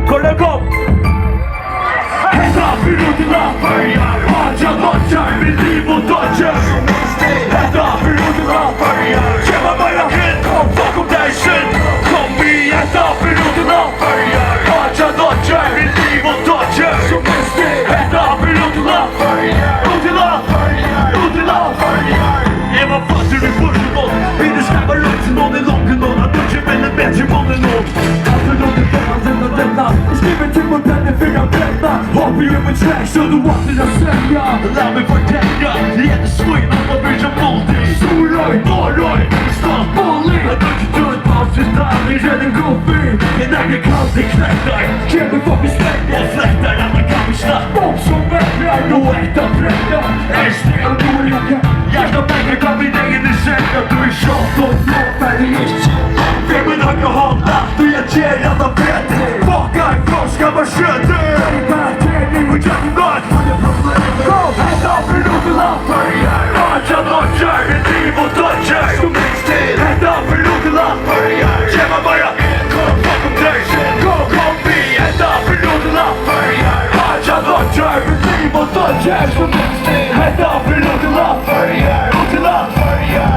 Kolla kom! Hetta piloterna börjar, Haja dodgar, mitt liv och dodger. Hetta piloterna börjar, kämpa bara hit, kom bakom dig sen. Kom i, hetta piloterna börjar, Haja dodgar, mitt liv och dodger. Hetta piloterna börjar, Utila börjar. Jag var född ur början, inte skrämma runt till någon är långt än någon. Att dodger men är bättre monolog. Alltid låter denna denna. Jag skriver till vår penna för att bränna. Hoppar ju med track så du alltid att sälja. Lär mig förtänka, det är inte swing om man bryr sig multi. Storröj, norröj, start bully. Jag drar till dörren, paus till stall, vi är redan goofy. En äger kallt i knäckar, kräver fucking släckar. Och fläktar, alla kan vi snabbt. Bob som vägrar, då äkta bräckar. Älskling och dåliga. Hjärta pengar kan vi egen i sängen. Du är tjat och blåfärdig. Vem är alkohol, du är tjejad av Peter. Baka ifrån ska man köta. Träning och jacknat. Kom, hetta piloterna börjar. Haja dodger, ett liv och dodger. Som minst till, hetta piloterna börjar. Kämpa bara, kom bakom dig sen. Kom vi, hetta piloterna börjar. Haja dodger, ett liv och dodger. Som minst till, hetta piloterna börjar. Utila börjar.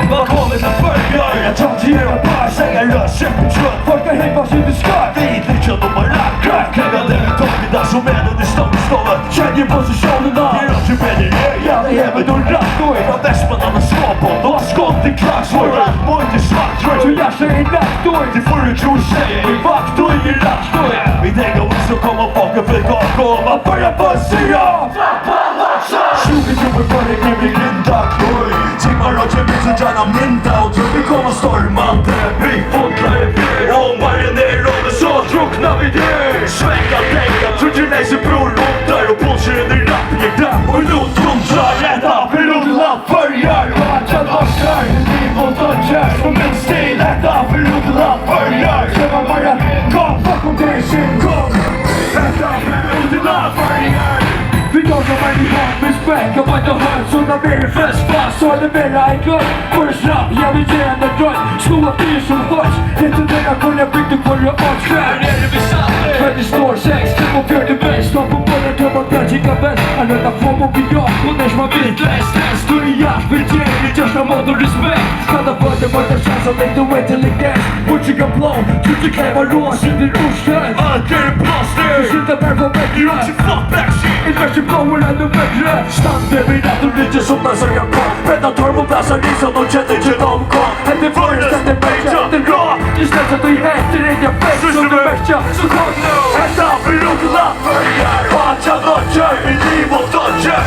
Vad kommer som börjar? Jag tar till er och bara säga rör käppen trött. Folk har hängt varsin du ska. Vid liksom de har lagt crack. Kläggade tågida som är under ståndslovet. Känner positionerna. Det rör sig med er. Ja, det är väl då rattoj. Vad västmanna med småbånd. Och skott i klacksvår. Och inte svartröj. Så jag säger nattoj. Det får du tro sig. I vaktoj i rattoj. Vi tänker också komma bakom för gak. Och man börjar bussera. 20 kronor för det blir grinda. Timmar och timmar så gärna mynda. Och tror vi kommer stormande. Vi fånglar i fyr. Om vargen är råd så drunknar vi det. Svänga tänka, tror du nej så bror låtar. Och bullshit i rappgägda. Och lotrontar, hetta piloterna börjar. Haja dodger, liv och dodger. Som en stil, hetta piloterna börjar. Kämpa bara, kom bakom dig sen. Kom, hetta piloterna börjar. Vi går som en i hand med späck. Jag var inte hört sådana mer i festpass. Så är det mera i glöm. För det snabb, jag vill ge en dröm. Slå upp det som hörs. Inte denna kunna bygga för jag avskär. Är det vi satte? För det står 6, 5 och 4 bäst. Stå på bollen, tar man där, kika bäst. Alla form och biljard, och när man vill läst. Står i jakt, vill ge det största mått och respekt. Kalla för det var det känns som lite intelligens. Bort jag blå, tror du kräva rås i din ordstöd. Allt är en plåster. Du slutar per på bättre. Du också fuck backshit. I värsta blower ännu bättre. Stande vid att du lite som när så jag kom. Predator mot bläsar ni som de känner till dem kom. Hette förrest, hette bästa, det rå. Just det så du heter inga bäst som du bästa. Så kom nu. Hetta piloterna börjar. Haja dodger, mitt liv och dodger.